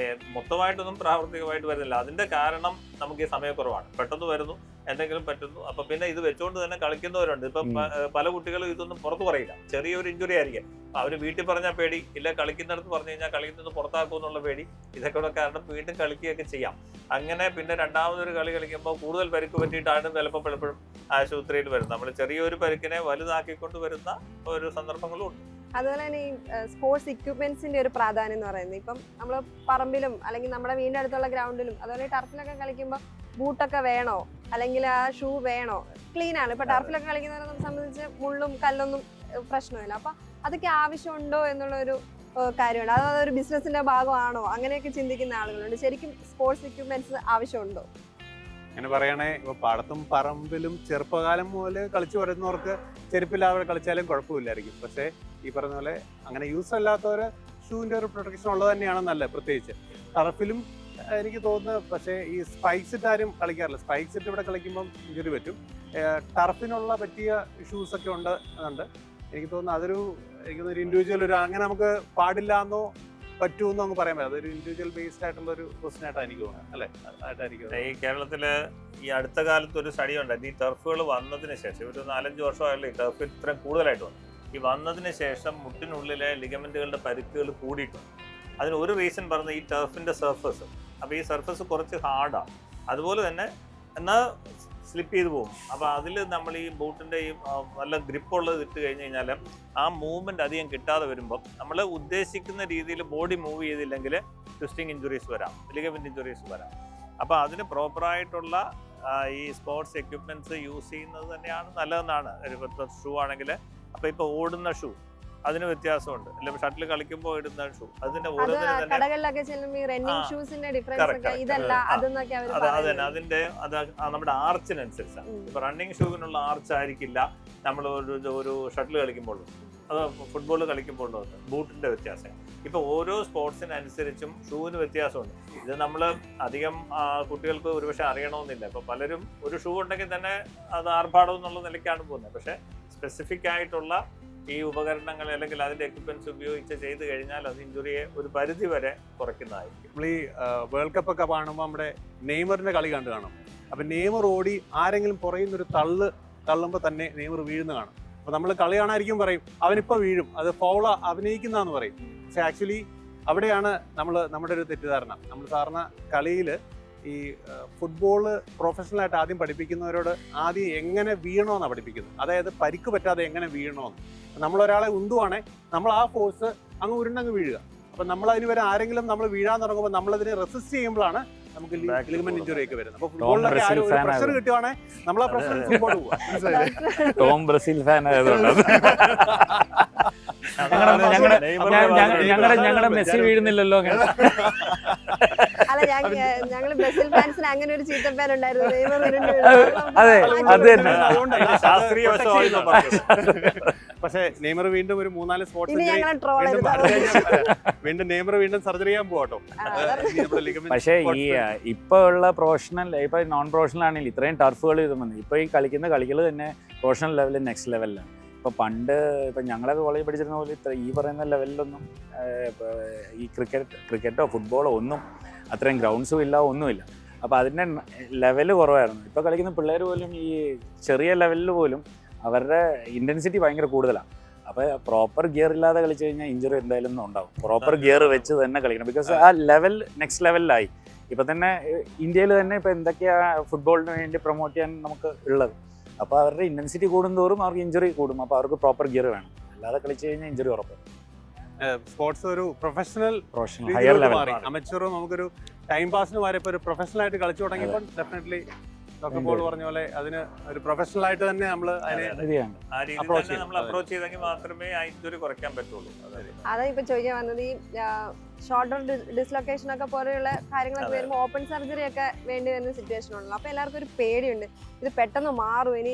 മൊത്തമായിട്ടൊന്നും പ്രാവർത്തികമായിട്ട് വരുന്നില്ല. അതിന്റെ കാരണം നമുക്ക് ഈ സമയക്കുറവാണ്. പെട്ടെന്ന് വരുന്നു, എന്തെങ്കിലും പറ്റുന്നു, അപ്പൊ പിന്നെ ഇത് വെച്ചുകൊണ്ട് തന്നെ കളിക്കുന്നവരുണ്ട്. ഇപ്പം പല കുട്ടികളും ഇതൊന്നും പുറത്തു പറയില്ല. ചെറിയൊരു ഇഞ്ചുറി ആയിരിക്കും, അവര് വീട്ടിൽ പറഞ്ഞാൽ പേടി, ഇല്ല കളിക്കുന്നിടത്ത് പറഞ്ഞു കഴിഞ്ഞാൽ കളിക്കുന്നത് പുറത്താക്കും എന്നുള്ള പേടി. ഇതൊക്കെ കൂടെ കാരണം വീണ്ടും കളിക്കുകയൊക്കെ ചെയ്യാം. അങ്ങനെ പിന്നെ രണ്ടാമതൊരു കളി കളിക്കുമ്പോൾ കൂടുതൽ പരിക്ക് പറ്റിയിട്ടാണ് ചിലപ്പോൾ പലപ്പോഴും ആശുപത്രിയിൽ വരുന്നത്. നമ്മൾ ചെറിയൊരു പരിക്കിനെ വലുതാക്കിക്കൊണ്ട് വരുന്ന ഒരു സന്ദർഭങ്ങളും ഉണ്ട്. അതുപോലെ തന്നെ ഈ സ്പോർട്സ് ഇക്വിപ്മെന്റ്സിന്റെ ഒരു പ്രാധാന്യം എന്ന് പറയുന്നത്, ഇപ്പം നമ്മൾ പറമ്പിലും അല്ലെങ്കിൽ നമ്മുടെ വീടിന്റെ അടുത്തുള്ള ഗ്രൗണ്ടിലും അതുപോലെ ടർഫിലൊക്കെ കളിക്കുമ്പോൾ ബൂട്ടൊക്കെ വേണോ, അല്ലെങ്കിൽ ആ ഷൂ വേണോ? ക്ലീൻ ആണ്. ഇപ്പൊ ടർഫിലൊക്കെ കളിക്കുന്നവരെ സംബന്ധിച്ച് മുള്ളും കല്ലൊന്നും പ്രശ്നമില്ല. അപ്പൊ അതൊക്കെ ആവശ്യമുണ്ടോ എന്നുള്ളൊരു കാര്യമുണ്ട്. അതൊരു ബിസിനസിന്റെ ഭാഗമാണോ, അങ്ങനെയൊക്കെ ചിന്തിക്കുന്ന ആളുകളുണ്ട്. ശരിക്കും സ്പോർട്സ് ഇക്വിപ്മെന്റ്സ് ആവശ്യമുണ്ടോ? അങ്ങനെ പറയണേ, ഇപ്പൊ പാടത്തും പറമ്പിലും ചെറുപ്പകാലം മുതൽ കളിച്ചു വരുന്നവർക്ക് ചെരുപ്പില്ലാതെ കളിച്ചാലും കുഴപ്പമില്ലായിരിക്കും. പക്ഷേ ഈ പറഞ്ഞ പോലെ അങ്ങനെ യൂസ് അല്ലാത്തവര് ഷൂവിന്റെ ഒരു പ്രൊട്ടക്ഷൻ ഉള്ളത് തന്നെയാണ് നല്ലത്. പ്രത്യേകിച്ച് ടർഫിലും എനിക്ക് തോന്നുന്നത്. പക്ഷേ ഈ സ്പൈക്സ് ഇട്ട് ആരും കളിക്കാറില്ല. സ്പൈക്സ് ഇട്ട് ഇവിടെ കളിക്കുമ്പം ഇഞ്ചുറി പറ്റും. ടർഫിനുള്ള പറ്റിയ ഷൂസ് ഒക്കെ ഉണ്ട്. എനിക്ക് തോന്നുന്നു അതൊരു ഇൻഡിവിജ്വൽ അങ്ങനെ നമുക്ക് പാടില്ല എന്നോ പറ്റുമെന്നോ അങ്ങ് പറയാൻ പറ്റില്ല. അതൊരു ഇൻഡിവിജ്വൽ ബേസ്ഡ് ആയിട്ടുള്ള ഒരു ക്വസ്റ്റൻ ആയിട്ടാണ് എനിക്ക് തോന്നുന്നത്, അല്ലേ? അതായിട്ടായിരിക്കും. ഈ കേരളത്തില് ഈ അടുത്ത കാലത്ത് ഒരു സ്റ്റഡി ഉണ്ടായിരുന്നു. ഈ ടർഫുകൾ വന്നതിന് ശേഷം ഒരു 4-5 വർഷമായുള്ള ഈ ടർഫ് ഇത്രയും കൂടുതലായിട്ട് വന്നു. ഈ വന്നതിന് ശേഷം മുട്ടിനുള്ളിലെ ലിഗമെന്റുകളുടെ പരിക്കുകൾ കൂടിയിട്ടുണ്ട്. അതിന് ഒരു റീസൺ പറഞ്ഞത് ഈ ടർഫിന്റെ സർഫസ്. അപ്പോൾ ഈ സർഫസ് കുറച്ച് ഹാർഡാണ്. അതുപോലെ തന്നെ എന്നാൽ സ്ലിപ്പ് ചെയ്ത് പോകും. അപ്പോൾ അതിൽ നമ്മൾ ഈ ബൂട്ടിൻ്റെ ഈ നല്ല ഗ്രിപ്പുള്ളത് ഇട്ട് കഴിഞ്ഞ് കഴിഞ്ഞാൽ ആ മൂവ്മെൻറ്റ് അധികം കിട്ടാതെ വരുമ്പം നമ്മൾ ഉദ്ദേശിക്കുന്ന രീതിയിൽ ബോഡി മൂവ് ചെയ്തില്ലെങ്കിൽ ട്വിസ്റ്റിംഗ് ഇഞ്ചുറീസ് വരാം, ലിഗമെന്റ് ഇഞ്ചുറീസ് വരാം. അപ്പോൾ അതിന് പ്രോപ്പറായിട്ടുള്ള ഈ സ്പോർട്സ് എക്യുപ്മെൻറ്റ്സ് യൂസ് ചെയ്യുന്നത് തന്നെയാണ് നല്ലതെന്നാണ്. ഇപ്പോൾ ഷൂ ആണെങ്കിൽ അപ്പോൾ ഇപ്പോൾ ഓടുന്ന ഷൂ അതിന് വ്യത്യാസമുണ്ട്. അല്ലെങ്കിൽ ഷട്ടിൽ കളിക്കുമ്പോൾ ഇടുന്ന ഷൂ അതിന്റെ അതിന്റെ നമ്മുടെ ആർച്ചിനനുസരിച്ചാണ്. ഇപ്പൊ റണ്ണിങ് ഷൂവിനുള്ള ആർച്ച് ആയിരിക്കില്ല നമ്മൾ ഒരു ഷട്ടിൽ കളിക്കുമ്പോൾ, അത് ഫുട്ബോൾ കളിക്കുമ്പോൾ ബൂട്ടിന്റെ വ്യത്യാസം. ഇപ്പൊ ഓരോ സ്പോർട്സിനനുസരിച്ചും ഷൂവിന് വ്യത്യാസമുണ്ട്. ഇത് നമ്മൾ അധികം കുട്ടികൾക്ക് ഒരുപക്ഷെ അറിയണമെന്നില്ല. ഇപ്പൊ പലരും ഒരു ഷൂ ഉണ്ടെങ്കിൽ തന്നെ അത് ആർഭാടം എന്നുള്ള നിലയ്ക്കാണ് പോകുന്നത്. പക്ഷെ സ്പെസിഫിക് ആയിട്ടുള്ള ഈ ഉപകരണങ്ങൾ അല്ലെങ്കിൽ അതിന്റെ എക്യുപ്മെന്റ്സ് ഉപയോഗിച്ച് ചെയ്ത് കഴിഞ്ഞാൽ അത് ഇഞ്ചുറിയെ ഒരു പരിധി വരെ കുറയ്ക്കുന്നതായിരിക്കും. നമ്മൾ ഈ വേൾഡ് കപ്പ് ഒക്കെ കാണുമ്പോൾ നമ്മുടെ നെയ്മറിന്റെ കളി കണ്ടു കാണും. അപ്പൊ നെയ്മർ ഓടി ആരെങ്കിലും പുറയുന്നൊരു തള്ളുമ്പോൾ തന്നെ നെയ്മർ വീഴുന്ന കാണും. അപ്പൊ നമ്മൾ കളി കാണാതിരിക്കും പറയും അവനിപ്പോ വീഴും, അത് ഫൗള അഭിനയിക്കുന്നതെന്ന് പറയും. പക്ഷെ ആക്ച്വലി അവിടെയാണ് നമ്മുടെ ഒരു തെറ്റിദ്ധാരണ. നമ്മൾ സാധാരണ കളിയിൽ ഈ ഫുട്ബോള് പ്രൊഫഷണലായിട്ട് ആദ്യം പഠിപ്പിക്കുന്നവരോട് ആദ്യം എങ്ങനെ വീഴണമെന്നാണ് പഠിപ്പിക്കുന്നത്. അതായത് പരിക്ക് പറ്റാതെ എങ്ങനെ വീഴണമെന്ന്. നമ്മളൊരാളെ ഉന്തുവാണെങ്കിൽ നമ്മൾ ആ ഫോഴ്സ് അങ്ങ് ഉരുണ്ടങ്ങ് വീഴുക. അപ്പം നമ്മളതിന് വരെ ആരെങ്കിലും നമ്മൾ വീഴാൻ തുടങ്ങുമ്പോൾ നമ്മളതിനെ റെസിസ്റ്റ് ചെയ്യുമ്പോഴാണ് നമുക്ക് ലിഗമെന്റ് ഇഞ്ചുറി ഒക്കെ വരുന്നത്. അപ്പോൾ ഫുട്ബോളിലൊക്കെ ആരും ഒരു പ്രഷർ കിട്ടുവാണെങ്കിൽ നമ്മൾ ആ പ്രഷർ ഫുട്ബോൾ പോവാ. ടോം ബ്രസീൽ ഫാൻ ആയതുകൊണ്ട് ഞങ്ങളുടെ മെസ്സി വീഴുന്നില്ലല്ലോ. അല്ല, ഞങ്ങള് ബ്രസീൽ ഫാൻസിന് അങ്ങനെ ഒരു ചീത്തപ്പേരുണ്ടായിരുന്നു. അതെ, അത് തന്നെ. പക്ഷെ നെയ്മർ വീണ്ടും ഒരു 3-4 സ്പോർട്സ് വീണ്ടും നെയ്മർ വീണ്ടും സർജറി ചെയ്യാൻ പോകട്ടോ. പക്ഷേ ഈ ഇപ്പൊ ഉള്ള പ്രൊഫഷണൽ, ഇപ്പൊ നോൺ പ്രൊഫഷണൽ ആണെങ്കിൽ ഇത്രയും ടർഫുകൾ ഇത് വന്നു. ഇപ്പൊ ഈ കളിക്കുന്ന കളികൾ തന്നെ പ്രൊഫഷണൽ ലെവലിൽ നെക്സ്റ്റ് ലെവലിലാണ്. ഇപ്പൊ പണ്ട് ഇപ്പൊ ഞങ്ങളൊക്കെ കോളേജ് പഠിച്ചിരുന്ന പോലെ ഈ പറയുന്ന ലെവലിലൊന്നും ഈ ക്രിക്കറ്റോ ഫുട്ബോളോ ഒന്നും അത്രയും ഗ്രൗണ്ട്സും ഇല്ല, ഒന്നുമില്ല. അപ്പോൾ അതിൻ്റെ ലെവല് കുറവായിരുന്നു. ഇപ്പോൾ കളിക്കുന്ന പിള്ളേർ പോലും ഈ ചെറിയ ലെവലിൽ പോലും അവരുടെ ഇൻറ്റൻസിറ്റി ഭയങ്കര കൂടുതലാണ്. അപ്പോൾ പ്രോപ്പർ ഗിയർ ഇല്ലാതെ കളിച്ചു കഴിഞ്ഞാൽ ഇഞ്ചുറി എന്തായാലും ഉണ്ടാവും. പ്രോപ്പർ ഗിയർ വെച്ച് തന്നെ കളിക്കണം. ബിക്കോസ് ആ ലെവൽ നെക്സ്റ്റ് ലെവലിലായി. ഇപ്പം തന്നെ ഇന്ത്യയിൽ തന്നെ ഇപ്പോൾ എന്തൊക്കെയാണ് ഫുട്ബോളിന് വേണ്ടി പ്രൊമോട്ട് ചെയ്യാൻ നമുക്ക് ഉള്ളത്. അപ്പോൾ അവരുടെ ഇൻറ്റൻസിറ്റി കൂടുന്തോറും അവർക്ക് ഇഞ്ചുറി കൂടും. അപ്പോൾ അവർക്ക് പ്രോപ്പർ ഗിയർ വേണം. അല്ലാതെ കളിച്ചു കഴിഞ്ഞാൽ ഇഞ്ചുറി ഉറപ്പാണ്. സ്പോർട്സ് ഒരു പ്രൊഫഷണൽ ഹയർ ലെവൽ അമച്വറും നമുക്കൊരു ടൈം പാസിന് മാറി ഇപ്പോൾ ഒരു പ്രൊഫഷണൽ ആയിട്ട് കളിച്ചു തുടങ്ങിയപ്പോൾ ഡെഫിനറ്റ്ലി ഡോക്ടർ പോൾ പറഞ്ഞ പോലെ അതിന് ഒരു പ്രൊഫഷണൽ ആയിട്ട് തന്നെ നമ്മൾ അതിനെ ശരിയാണ്. ആ രീതിയിൽ Approach തന്നെ നമ്മൾ ചെയ്യണം. അപ്രോച്ച് ചെയ്തെങ്കിൽ മാത്രമേ ആ ഇഞ്ചുറി കുറയ്ക്കാൻ പറ്റുള്ളൂ. അതാ ഇപ്പൊ ചോദിക്കാൻ വന്നത്, ഈ ഷോൾഡർ ഡിസ്ലൊക്കേഷൻ ഒക്കെ പോലെയുള്ള കാര്യങ്ങളൊക്കെ വരുമ്പോൾ ഓപ്പൺ സർജറി ഒക്കെ വേണ്ടി വരുന്ന സിറ്റുവേഷൻ ഉണ്ടല്ലോ. അപ്പൊ എല്ലാവർക്കും ഒരു പേടിയുണ്ട്, ഇത് പെട്ടെന്ന് മാറും. ഇനി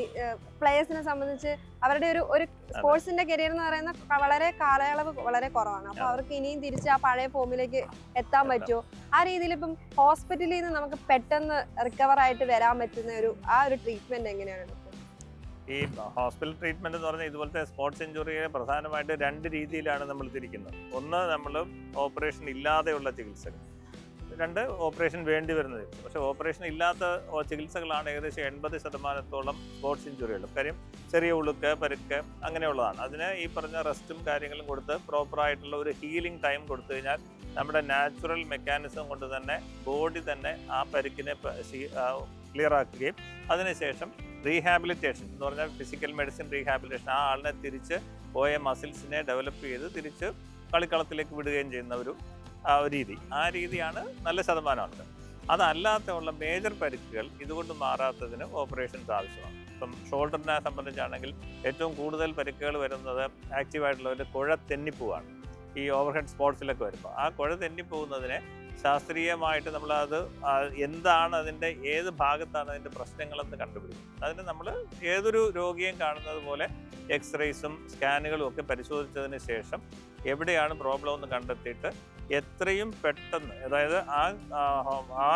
പ്ലേയേഴ്സിനെ സംബന്ധിച്ച് അവരുടെ ഒരു സ്പോർട്സിന്റെ കരിയർ എന്ന് പറയുന്ന വളരെ കാലയളവ് വളരെ കുറവാണ്. അപ്പൊ അവർക്ക് ഇനിയും തിരിച്ച് ആ പഴയ ഫോമിലേക്ക് എത്താൻ പറ്റുമോ? ആ രീതിയിൽ ഇപ്പം ഹോസ്പിറ്റലിൽ നിന്ന് നമുക്ക് പെട്ടെന്ന് റിക്കവർ ആയിട്ട് വരാൻ പറ്റുന്ന ആ ഒരു ട്രീറ്റ്മെന്റ് എങ്ങനെയാണ്? ഈ ഹോസ്പിറ്റൽ ട്രീറ്റ്മെന്റ് എന്ന് പറഞ്ഞാൽ ഇതുപോലത്തെ സ്പോർട്സ് ഇഞ്ചുറിയെ പ്രധാനമായിട്ട് 2 രീതിയിലാണ് നമ്മൾ തിരിക്കുന്നത്. ഒന്ന്, നമ്മൾ ഓപ്പറേഷൻ ഇല്ലാതെയുള്ള ചികിത്സകൾ. 2, ഓപ്പറേഷൻ വേണ്ടി വരുന്നത്. പക്ഷേ ഓപ്പറേഷൻ ഇല്ലാത്ത ചികിത്സകളാണ് ഏകദേശം 80% സ്പോർട്സ് ഇഞ്ചുറികൾ. കാര്യം ചെറിയ ഉളുക്ക്, പരുക്ക് അങ്ങനെയുള്ളതാണ്. അതിന് ഈ പറഞ്ഞ റെസ്റ്റും കാര്യങ്ങളും കൊടുത്ത് പ്രോപ്പറായിട്ടുള്ള ഒരു ഹീലിംഗ് ടൈം കൊടുത്തു കഴിഞ്ഞാൽ നമ്മുടെ നാച്ചുറൽ മെക്കാനിസം കൊണ്ട് തന്നെ ബോഡി തന്നെ ആ പരുക്കിനെ ക്ലിയർ ആക്കുകയും അതിനുശേഷം റീഹാബിലിറ്റേഷൻ എന്ന് പറഞ്ഞാൽ ഫിസിക്കൽ മെഡിസിൻ റീഹാബിലിറ്റേഷൻ, ആ ആളിനെ തിരിച്ച് പോയ മസിൽസിനെ ഡെവലപ്പ് ചെയ്ത് തിരിച്ച് കളിക്കളത്തിലേക്ക് വിടുകയും ചെയ്യുന്ന ഒരു രീതി. ആ രീതിയാണ് നല്ല ശതമാനമുണ്ട്. അതല്ലാത്ത മേജർ പരിക്കുകൾ ഇതുകൊണ്ട് മാറാത്തതിന് ഓപ്പറേഷൻസ് ആവശ്യമാണ്. ഇപ്പം ഷോൾഡറിനെ സംബന്ധിച്ചാണെങ്കിൽ ഏറ്റവും കൂടുതൽ പരിക്കുകൾ വരുന്നത് ആക്റ്റീവായിട്ടുള്ളവർ കുഴ തെന്നിപ്പോവാണ്. ഈ ഓവർഹെഡ് സ്പോർട്സിലൊക്കെ വരുമ്പോൾ ആ കുഴ തെന്നിപ്പോകുന്നതിനെ ശാസ്ത്രീയമായിട്ട് നമ്മളത് എന്താണ് അതിൻ്റെ ഏത് ഭാഗത്താണ് അതിൻ്റെ പ്രശ്നങ്ങളെന്ന് കണ്ടുപിടിക്കും. അതിന് നമ്മൾ ഏതൊരു രോഗിയെയും കാണുന്നത് പോലെ എക്സ്റേസും സ്കാനുകളും ഒക്കെ പരിശോധിച്ചതിന് ശേഷം എവിടെയാണ് പ്രോബ്ലം എന്ന് കണ്ടെത്തിയിട്ട് എത്രയും പെട്ടെന്ന്, അതായത് ആ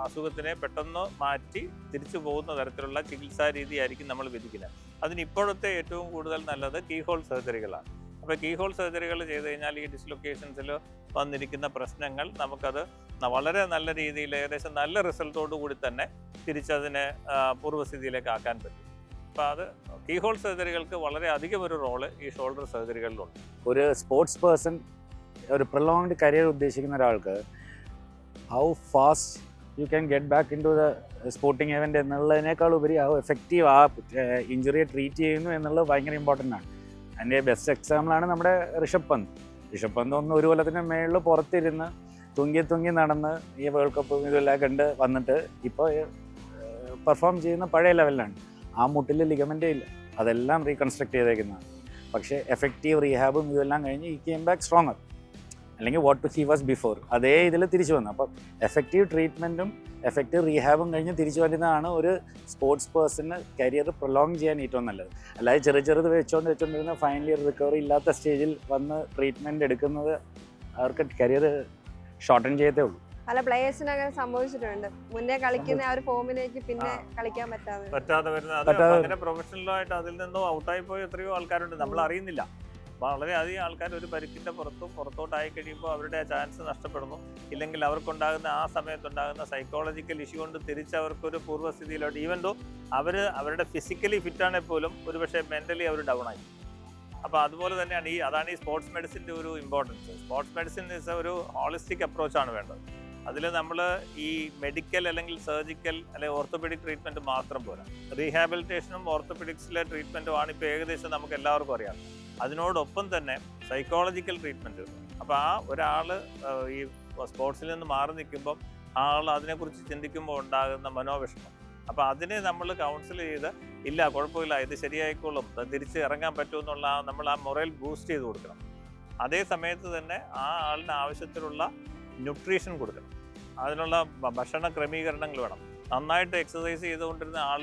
അസുഖത്തിനെ പെട്ടെന്ന് മാറ്റി തിരിച്ചു പോകുന്ന തരത്തിലുള്ള ചികിത്സാ രീതിയായിരിക്കും നമ്മൾ വിധിക്കുന്നത്. അതിന് ഇപ്പോഴത്തെ ഏറ്റവും കൂടുതൽ നല്ലത് കീഹോൾ സർജറികളാണ്. അപ്പോൾ കീഹോൾ സർജറികൾ ചെയ്ത് കഴിഞ്ഞാൽ ഈ ഡിസ്ലൊക്കേഷൻസിൽ വന്നിരിക്കുന്ന പ്രശ്നങ്ങൾ നമുക്കത് വളരെ നല്ല രീതിയിൽ ഏകദേശം നല്ല റിസൾട്ടോടു കൂടി തന്നെ തിരിച്ചതിനെ പൂർവ്വസ്ഥിതിയിലേക്ക് ആക്കാൻ പറ്റും. അപ്പോൾ അത് കീഹോൾ സർജറികൾക്ക് വളരെ അധികം ഒരു റോള് ഈ ഷോൾഡർ സർജറികളിലുണ്ട്. ഒരു സ്പോർട്സ് പേഴ്സൺ ഒരു പ്രൊലോങ്ഡ് കരിയർ ഉദ്ദേശിക്കുന്ന ഒരാൾക്ക് how fast you can get back in to the sporting event എന്നുള്ളതിനേക്കാൾ ഉപരി ഹൗ എഫക്റ്റീവ് ആ ഇഞ്ചുറിയെ ട്രീറ്റ് ചെയ്യുന്നു എന്നുള്ളത് ഭയങ്കര ഇമ്പോർട്ടൻ്റ് ആണ്. അതിൻ്റെ ബെസ്റ്റ് എക്സാമ്പിളാണ് നമ്മുടെ ഋഷഭ് പന്ത് ഒന്ന് ഒരു കൊല്ലത്തിന് മേളിൽ പുറത്തിരുന്ന് തൂങ്ങി നടന്ന് ഈ വേൾഡ് കപ്പും ഇതെല്ലാം കണ്ട് വന്നിട്ട് ഇപ്പോൾ പെർഫോം ചെയ്യുന്ന പഴയ ലെവലിലാണ്. ആ മുട്ടിൽ ലിഗമെൻ്റേ ഇല്ല, അതെല്ലാം റീകൺസ്ട്രക്ട് ചെയ്തേക്കുന്നതാണ്. പക്ഷേ എഫക്റ്റീവ് റീഹാബും ഇതെല്ലാം കഴിഞ്ഞ് ഈ കെയിം ബാക്ക് സ്ട്രോങ്ങർ, അല്ലെങ്കിൽ വാട്ട് ഹി വാസ് ബിഫോർ അതേ ഇതിൽ തിരിച്ചു വന്നു. അപ്പം എഫക്റ്റീവ് ട്രീറ്റ്മെൻറ്റും എഫക്റ്റീവ് റീഹാബും കഴിഞ്ഞ് തിരിച്ചു വരുന്നതാണ് ഒരു സ്പോർട്സ് പേഴ്സണ് കരിയർ പ്രൊലോങ് ചെയ്യാൻ ഏറ്റവും നല്ലത്. അല്ലാതെ ചെറുത് വെച്ചുകൊണ്ടിരുന്ന ഫൈനലി റിക്കവറി ഇല്ലാത്ത സ്റ്റേജിൽ വന്ന് ട്രീറ്റ്മെൻറ്റ് എടുക്കുന്നത് അവർക്ക് കരിയർ ഷോർട്ടൻ ചെയ്യത്തേ ഉള്ളൂ. പല പ്ലേയേഴ്സിനും അങ്ങനെ സംഭവിച്ചിട്ടുണ്ട്, മുന്നേ കളിക്കുന്ന ആ ഒരു ഫോമിലേക്ക് പിന്നെ കളിക്കാൻ പറ്റാതെ വരുന്ന അങ്ങനെ പ്രൊഫഷണലായിട്ട് അതിൽ നിന്നും ഔട്ടായി പോയ എത്രയോ ആൾക്കാരുണ്ട്, നമ്മൾ അറിയുന്നില്ല. വളരെയധികം ആൾക്കാർ ഒരു പരിക്കിൻ്റെ പുറത്തോട്ടായി കഴിയുമ്പോൾ അവരുടെ ആ ചാൻസ് നഷ്ടപ്പെടുന്നു. ഇല്ലെങ്കിൽ അവർക്കുണ്ടാകുന്ന ആ സമയത്തുണ്ടാകുന്ന സൈക്കോളജിക്കൽ ഇഷ്യൂ കൊണ്ട് തിരിച്ച് അവർക്കൊരു പൂർവ്വസ്ഥിതിയിലോട്ട്, ഈവൻ ദോ അവരുടെ ഫിസിക്കലി ഫിറ്റാണെങ്കിൽ പോലും ഒരുപക്ഷെ മെൻ്റലി അവർ ഡൗൺ ആയി. അപ്പോൾ അതുപോലെ തന്നെയാണ് അതാണ് ഈ സ്പോർട്സ് മെഡിസിൻ്റെ ഒരു ഇമ്പോർട്ടൻസ്. സ്പോർട്സ് മെഡിസിൻ ഒരു ഹോളിസ്റ്റിക് അപ്രോച്ചാണ് വേണ്ടത്. അതിൽ നമ്മൾ ഈ മെഡിക്കൽ അല്ലെങ്കിൽ സർജിക്കൽ അല്ലെങ്കിൽ ഓർത്തോപെഡിക് ട്രീറ്റ്മെൻറ്റ് മാത്രം പോരാ. റീഹാബിലിറ്റേഷനും ഓർത്തോപെഡിക്സിലെ ട്രീറ്റ്മെൻറ്റുമാണ് ഇപ്പോൾ ഏകദേശം നമുക്ക് എല്ലാവർക്കും അറിയാം. അതിനോടൊപ്പം തന്നെ സൈക്കോളജിക്കൽ ട്രീറ്റ്മെൻറ്റ്. അപ്പോൾ ആ ഒരാൾ ഈ സ്പോർട്സിൽ നിന്ന് മാറി നിൽക്കുമ്പം ആൾ അതിനെക്കുറിച്ച് ചിന്തിക്കുമ്പോൾ ഉണ്ടാകുന്ന മനോവിഷമം, അപ്പോൾ അതിനെ നമ്മൾ കൗൺസിൽ ചെയ്ത് ഇല്ല കുഴപ്പമില്ല ഇത് ശരിയായിക്കോളും തിരിച്ച് ഇറങ്ങാൻ പറ്റുമെന്നുള്ള നമ്മൾ ആ മൊറൽ ബൂസ്റ്റ് ചെയ്ത് കൊടുക്കണം. അതേ സമയത്ത് തന്നെ ആ ആളിന് ആവശ്യത്തിലുള്ള ന്യൂട്രീഷൻ കൊടുക്കണം, അതിനുള്ള ഭക്ഷണ ക്രമീകരണങ്ങൾ വേണം. നന്നായിട്ട് എക്സസൈസ് ചെയ്തുകൊണ്ടിരുന്ന ആൾ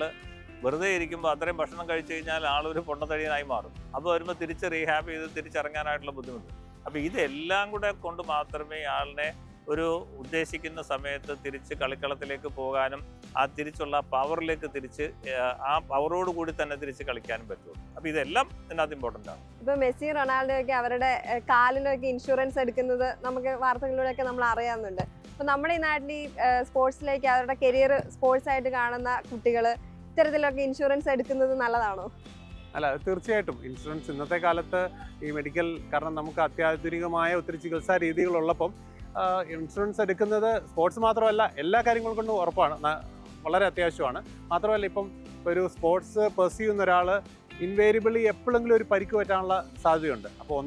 വെറുതെ ഇരിക്കുമ്പോൾ അത്രയും ഭക്ഷണം കഴിച്ചു കഴിഞ്ഞാൽ ആളൊരു പൊണ്ണത്തടിയനായി മാറും. അപ്പോൾ വരുമ്പോൾ തിരിച്ച് റീഹാബ് ചെയ്ത് തിരിച്ചിറങ്ങാനായിട്ടുള്ള ബുദ്ധിമുട്ട്. അപ്പോൾ ഇതെല്ലാം കൂടെ കൊണ്ട് മാത്രമേ ആളിനെ ഒരു ഉദ്ദേശിക്കുന്ന സമയത്ത് തിരിച്ച് കളിക്കളത്തിലേക്ക് പോകാനും ആ തിരിച്ചുള്ള പവറിലേക്ക് തിരിച്ച് ആ പവറോട് കൂടി തന്നെ തിരിച്ച് കളിക്കാനും പറ്റുള്ളൂ. അപ്പോൾ ഇതെല്ലാം ഇതിനകത്ത് ഇമ്പോർട്ടൻ്റ് ആണ്. ഇപ്പോൾ മെസ്സി റൊണാൾഡോ ഒക്കെ അവരുടെ കാലിനൊക്കെ ഇൻഷുറൻസ് എടുക്കുന്നത് നമുക്ക് വാർത്തകളിലൂടെയൊക്കെ നമ്മൾ അറിയാവുന്നുണ്ട്. അപ്പോൾ നമ്മുടെ ഈ നാട്ടിൽ ഈ സ്പോർട്സിലേക്ക് അവരുടെ കരിയർ സ്പോർട്സ് ആയിട്ട് കാണുന്ന കുട്ടികൾ ഇത്തരത്തിലൊക്കെ ഇൻഷുറൻസ് എടുക്കുന്നത് നല്ലതാണോ? അല്ല, തീർച്ചയായിട്ടും ഇൻഷുറൻസ് ഇന്നത്തെ കാലത്ത് ഈ മെഡിക്കൽ, കാരണം നമുക്ക് അത്യാധുനികമായ ഒത്തിരി ചികിത്സാ രീതികളുള്ളപ്പം ഇൻഷുറൻസ് എടുക്കുന്നത് സ്പോർട്സ് മാത്രമല്ല എല്ലാ കാര്യങ്ങൾ കൊണ്ടും ഉറപ്പാണ്, വളരെ അത്യാവശ്യമാണ്. മാത്രമല്ല ഇപ്പം ഒരു സ്പോർട്സ് പെർസ്യൂ ചെയ്യുന്ന ഒരാൾ ഇൻവേരിയബിളി എപ്പോഴെങ്കിലും ഒരു പരിക്ക് പറ്റാനുള്ള സാധ്യതയുണ്ട്. അപ്പോൾ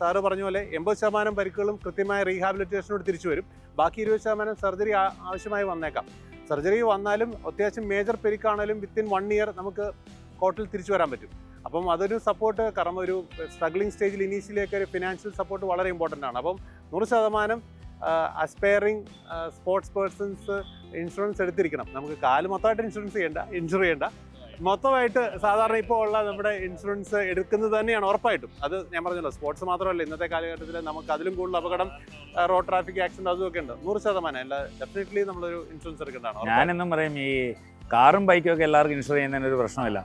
സാറ് പറഞ്ഞ പോലെ 80% പരിക്കുകളും കൃത്യമായ റീഹാബിലിറ്റേഷനോട് തിരിച്ചു വരും. ബാക്കി 20% സർജറി ആവശ്യമായി വന്നേക്കാം. സർജറി വന്നാലും അത്യാവശ്യം മേജർ പെരിക്കാണെങ്കിലും വിത്തിൻ 1 ഇയർ നമുക്ക് കോർട്ടിൽ തിരിച്ചു വരാൻ പറ്റും. അപ്പം അതൊരു സപ്പോർട്ട്, കാരണം ഒരു സ്ട്രഗ്ലിംഗ് സ്റ്റേജിൽ ഇനീഷ്യലിയൊക്കെ ഒരു ഫിനാൻഷ്യൽ സപ്പോർട്ട് വളരെ ഇമ്പോർട്ടൻ്റ് ആണ്. അപ്പം 100% അസ്പയറിങ് സ്പോർട്സ് പേഴ്സൺസ് ഇൻഷുറൻസ് എടുത്തിരിക്കണം. നമുക്ക് കാല് മൊത്തമായിട്ട് ഇൻഷുർ ചെയ്യേണ്ട, മൊത്തമായിട്ട് സാധാരണ ഇപ്പോൾ ഉള്ള നമ്മുടെ ഇൻഷുറൻസ് എടുക്കുന്നത് തന്നെയാണ് ഉറപ്പായിട്ടും. അത് ഞാൻ പറഞ്ഞല്ലോ, സ്പോർട്സ് മാത്രമല്ല, ഇന്നത്തെ കാലഘട്ടത്തിൽ നമുക്ക് അതിലും കൂടുതൽ അപകടം, റോഡ് ട്രാഫിക് ആക്സിഡന്റ് അതുമൊക്കെ ഉണ്ട്. 100% അല്ല, ഡെഫിനറ്റ്ലി നമ്മളൊരു ഇൻഷുറൻസ് എടുക്കേണ്ടതാണ്. ഞാനെന്നും പറയും, ഈ കാറും ബൈക്കും ഒക്കെ എല്ലാവർക്കും ഇൻഷുർ ചെയ്യുന്നതിന് ഒരു പ്രശ്നമില്ല.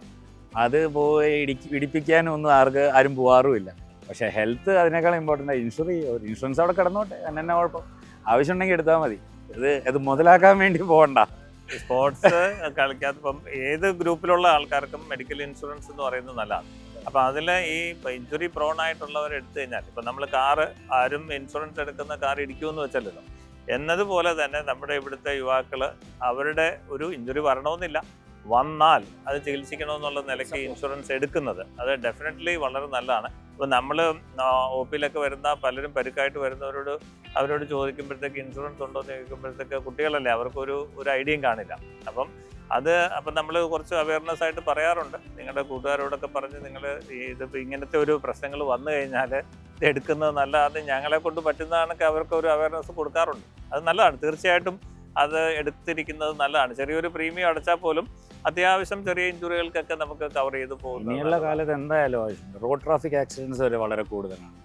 അത് പോയി ഇടിപ്പിക്കാനൊന്നും ആരും പോകാറുമില്ല. പക്ഷേ ഹെൽത്ത് അതിനേക്കാൾ ഇമ്പോർട്ടൻ്റ്. ഇൻഷുറൻസ് അവിടെ കിടന്നോട്ടെ, തന്നെ കുഴപ്പം. ആവശ്യമുണ്ടെങ്കിൽ എടുത്താൽ മതി. അത് മുതലാക്കാൻ വേണ്ടി പോകണ്ട. സ്പോർട്സ് കളിക്കാത്തപ്പം ഏത് ഗ്രൂപ്പിലുള്ള ആൾക്കാർക്കും മെഡിക്കൽ ഇൻഷുറൻസ് എന്ന് പറയുന്നത് നല്ലതാണ്. അപ്പം അതിൽ ഈ ഇഞ്ചുറി പ്രോൺ ആയിട്ടുള്ളവർ എടുത്തു കഴിഞ്ഞാൽ, ഇപ്പം നമ്മൾ കാറ് ആരും ഇൻഷുറൻസ് എടുക്കുന്ന കാർ ഇടിക്കുമെന്ന് വെച്ചല്ലോ, എന്നതുപോലെ തന്നെ നമ്മുടെ ഇവിടുത്തെ യുവാക്കൾ അവരുടെ ഒരു ഇഞ്ചുറി വരണമെന്നില്ല, വന്നാൽ അത് ചികിത്സിക്കണമെന്നുള്ള നിലയ്ക്ക് ഇൻഷുറൻസ് എടുക്കുന്നത് അത് ഡെഫിനറ്റ്ലി വളരെ നല്ലതാണ്. ഇപ്പം നമ്മൾ ഒ പിയിലൊക്കെ വരുന്ന പലരും പരുക്കായിട്ട് അവരോട് ചോദിക്കുമ്പോഴത്തേക്ക് ഇൻഷുറൻസ് ഉണ്ടോ എന്ന് ചോദിക്കുമ്പോഴത്തേക്ക് കുട്ടികളല്ലേ, അവർക്കൊരു ഐഡിയയും കാണില്ല. അപ്പം നമ്മൾ കുറച്ച് അവയർനെസ് ആയിട്ട് പറയാറുണ്ട്. നിങ്ങളുടെ കൂട്ടുകാരോടൊക്കെ പറഞ്ഞ് നിങ്ങൾ ഇതിപ്പോൾ ഇങ്ങനത്തെ ഒരു പ്രശ്നങ്ങൾ വന്നു കഴിഞ്ഞാൽ ഇത് എടുക്കുന്നത് നല്ലതാണ്, ഞങ്ങളെ കൊണ്ട് പറ്റുന്നതാണൊക്കെ അവർക്ക് ഒരു അവയർനെസ് കൊടുക്കാറുണ്ട്. അത് നല്ലതാണ്, തീർച്ചയായിട്ടും അത് എടുത്തിരിക്കുന്നത് നല്ലതാണ്. ചെറിയൊരു പ്രീമിയം അടച്ചാൽ പോലും അത്യാവശ്യം ചെറിയ ഇഞ്ചുറികൾക്കൊക്കെ നമുക്ക് കവർ ചെയ്ത് പോകും. ഇനിയുള്ള കാലത്ത് എന്തായാലും ആവശ്യമുണ്ട്. റോഡ് ട്രാഫിക് ആക്സിഡൻസ് വരെ വളരെ കൂടുതലാണ്.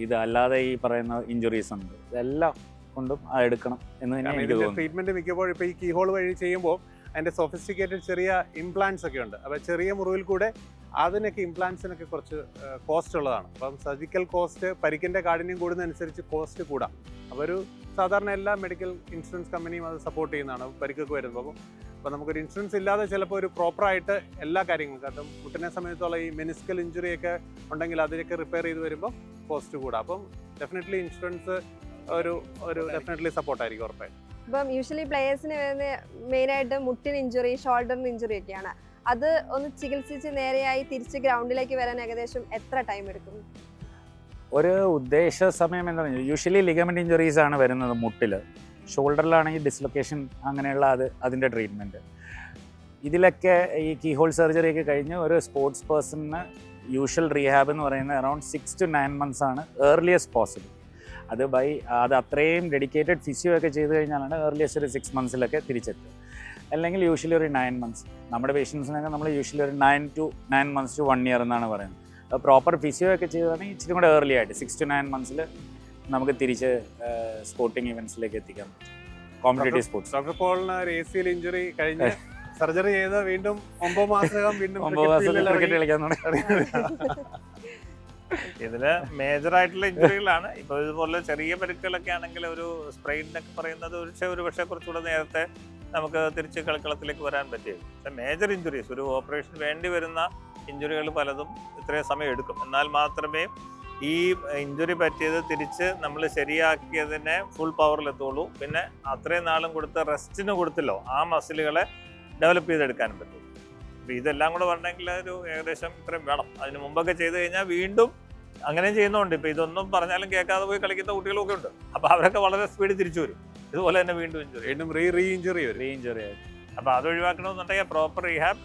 ഇതല്ലാതെ ഈ പറയുന്ന ഇഞ്ചുറീസ് ഉണ്ട്, ഇതെല്ലാം കൊണ്ടും എടുക്കണം എന്ന് തന്നെ എനിക്ക് തോന്നുന്നു. ട്രീറ്റ്മെന്റ് മിക്കപ്പോഴും ഇപ്പോൾ ഈ കീ ഹോൾ വഴി ചെയ്യുമ്പോൾ അതിന്റെ സൊഫിസ്റ്റിക്കേറ്റഡ് ചെറിയ ഇംപ്ലാന്റ്സ് ഒക്കെ ഉണ്ട്. അപ്പോൾ ചെറിയ മുറിവിൽ കൂടെ അതിനൊക്കെ ഇംപ്ലാന്റ്സിനൊക്കെ കുറച്ച് കോസ്റ്റ് ഉള്ളതാണ്. അപ്പം സർജിക്കൽ കോസ്റ്റ് പരിക്കിന്റെ കാഠിന്യം കൂടുന്നതനുസരിച്ച് കോസ്റ്റ് കൂടാം. അപ്പോൾ ഒരു സാധാരണ എല്ലാ മെഡിക്കൽ ഇൻഷുറൻസ് കമ്പനിയും അത് സപ്പോർട്ട് ചെയ്യുന്നതാണ് പരിക്കൊക്കെ വരുമ്പോൾ. അപ്പോൾ നമുക്കൊരു ഇൻഷുറൻസ് ഇല്ലാതെ ചിലപ്പോൾ ഒരു പ്രോപ്പറായിട്ട് എല്ലാ കാര്യങ്ങളും, കാരണം മുട്ടിനെ സമയത്തുള്ള ഈ മെനിസ്കൽ ഇഞ്ചുറി ഒക്കെ ഉണ്ടെങ്കിൽ അതിനൊക്കെ റിപ്പയർ ചെയ്ത് വരുമ്പോൾ കോസ്റ്റ് കൂടാം. അപ്പം ഡെഫിനറ്റ്ലി ഇൻഷുറൻസ് ഒരു ഡെഫിനറ്റ്ലി സപ്പോർട്ടായിരിക്കും ഉറപ്പായിട്ടും. ഇപ്പം യൂഷ്വലി പ്ലേയേഴ്സിന് വരുന്ന മെയിനായിട്ട് മുട്ടിന് ഇഞ്ചുറി, ഷോൾഡറിന് ഇഞ്ചുറി ഒക്കെയാണ്. അത് ഒന്ന് ചികിത്സിച്ച് നേരെയായി തിരിച്ച് ഗ്രൗണ്ടിലേക്ക് വരാൻ ഏകദേശം എത്ര ടൈം എടുക്കും? ഒരു ഉദ്ദേശ സമയം എന്ന് പറഞ്ഞാൽ യൂഷ്വലി ലിഗമെന്റ് ഇഞ്ചുറീസ് ആണ് വരുന്നത് മുട്ടിൽ. ഷോൾഡറിലാണെങ്കിൽ ഡിസ്ലൊക്കേഷൻ അങ്ങനെയുള്ള അതിൻ്റെ ട്രീറ്റ്മെൻറ്റ്. ഇതിലൊക്കെ ഈ കീ ഹോൾ സർജറി ഒക്കെ കഴിഞ്ഞ് ഒരു സ്പോർട്സ് പേഴ്സണിന് യൂഷ്വൽ റീഹാബ് എന്ന് പറയുന്നത് അറൗണ്ട് 6 to 9 months ആണ് ഏർലിയസ്റ്റ് പോസിബിൾ. അത് അത്രയും ഡെഡിക്കേറ്റഡ് ഫിസിയോ ഒക്കെ ചെയ്ത് കഴിഞ്ഞാലാണ് ഏർലിയസ്റ്റ് ഒരു 6 months തിരിച്ചെത്തുക. അല്ലെങ്കിൽ യൂഷ്വലി ഒരു 9 months. നമ്മുടെ പേഷ്യൻസിനൊക്കെ നമ്മൾ യൂഷ്വലി ഒരു 9 months to 1 year എന്നാണ് പറയുന്നത്. പ്രോപ്പർ ഫിസിയോ ഒക്കെ ചെയ്തതാണെങ്കിൽ ഇച്ചിരി കൂടെ ഏർലി ആയിട്ട് 6 to 9 months നമുക്ക് തിരിച്ച് സ്പോർട്ടിംഗ് ഇവൻസിലേക്ക് എത്തിക്കാൻ പറ്റും, കോമ്പറ്റേറ്റീവ് സ്പോർട്സ്. ഡോക്ടർ പോളിന് ഒരു ACL ഇഞ്ചുറി കഴിഞ്ഞ് സർജറി ചെയ്ത് വീണ്ടും 9 മാസത്തിനകം വീണ്ടും ക്രിക്കറ്റ് കളിക്കാൻ തുടങ്ങി. ഇതില് മേജർ ആയിട്ടുള്ള ഇഞ്ചുറികളാണ്. ഇപ്പൊ ഇതുപോലെ ചെറിയ പരിക്കുകളൊക്കെ ആണെങ്കിൽ ഒരു സ്പ്രെയിൻ എന്നൊക്കെ പറയുന്നത് ഒരു പക്ഷേ കുറച്ചുകൂടെ നേരത്തെ നമുക്ക് തിരിച്ച് കളിക്കളത്തിലേക്ക് വരാൻ പറ്റിയത്. പക്ഷെ മേജർ ഇഞ്ചുറീസ്, ഒരു ഓപ്പറേഷൻ വേണ്ടി വരുന്ന ഇഞ്ചുറികൾ പലതും ഇത്രയും സമയം എടുക്കും. എന്നാൽ മാത്രമേ ഈ ഇഞ്ചുറി പറ്റിയത് തിരിച്ച് നമ്മൾ ശരിയാക്കിയതിനെ ഫുൾ പവറിലെത്തുള്ളൂ. പിന്നെ അത്രയും നാളും കൊടുത്ത റെസ്റ്റിന് കൊടുത്തല്ലോ, ആ മസിലുകളെ ഡെവലപ്പ് ചെയ്തെടുക്കാനും പറ്റും. അപ്പോൾ ഇതെല്ലാം കൂടെ വരണമെങ്കിൽ ഒരു ഏകദേശം ഇത്രയും വേണം. അതിന് മുമ്പൊക്കെ ചെയ്ത് കഴിഞ്ഞാൽ വീണ്ടും അങ്ങനെ ചെയ്യുന്നുണ്ട്. ഇപ്പം ഇതൊന്നും പറഞ്ഞാലും കേൾക്കാതെ പോയി കളിക്കുന്ന കുട്ടികളൊക്കെ ഉണ്ട്. അപ്പോൾ അവരൊക്കെ വളരെ സ്പീഡിൽ തിരിച്ചു വരും. ഇതുപോലെ തന്നെ വീണ്ടും ഇഞ്ചുറി ആയി. അപ്പോൾ അത് ഒഴിവാക്കണമെന്നുണ്ടെങ്കിൽ പ്രോപ്പർ റീഹാബ്,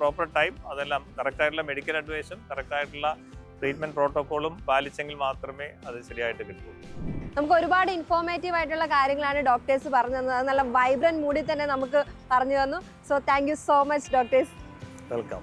പ്രോപ്പർ ടൈം, അതെല്ലാം കറക്റ്റായിട്ടുള്ള മെഡിക്കൽ അഡ്വൈസും കറക്റ്റായിട്ടുള്ള ട്രീറ്റ്മെന്റ് പ്രോട്ടോക്കോളും പാലിച്ചെങ്കിൽ മാത്രമേ അത് ശരിയായിട്ട് കിട്ടൂ. നമുക്ക് ഒരുപാട് ഇൻഫോർമേറ്റീവ് ആയിട്ടുള്ള കാര്യങ്ങളാണ് ഡോക്ടേഴ്സ് പറഞ്ഞു തന്നത്. നല്ല വൈബ്രന്റ് മൂഡിൽ തന്നെ നമുക്ക് പറഞ്ഞു തന്നു. So thank you so much doctors. Welcome.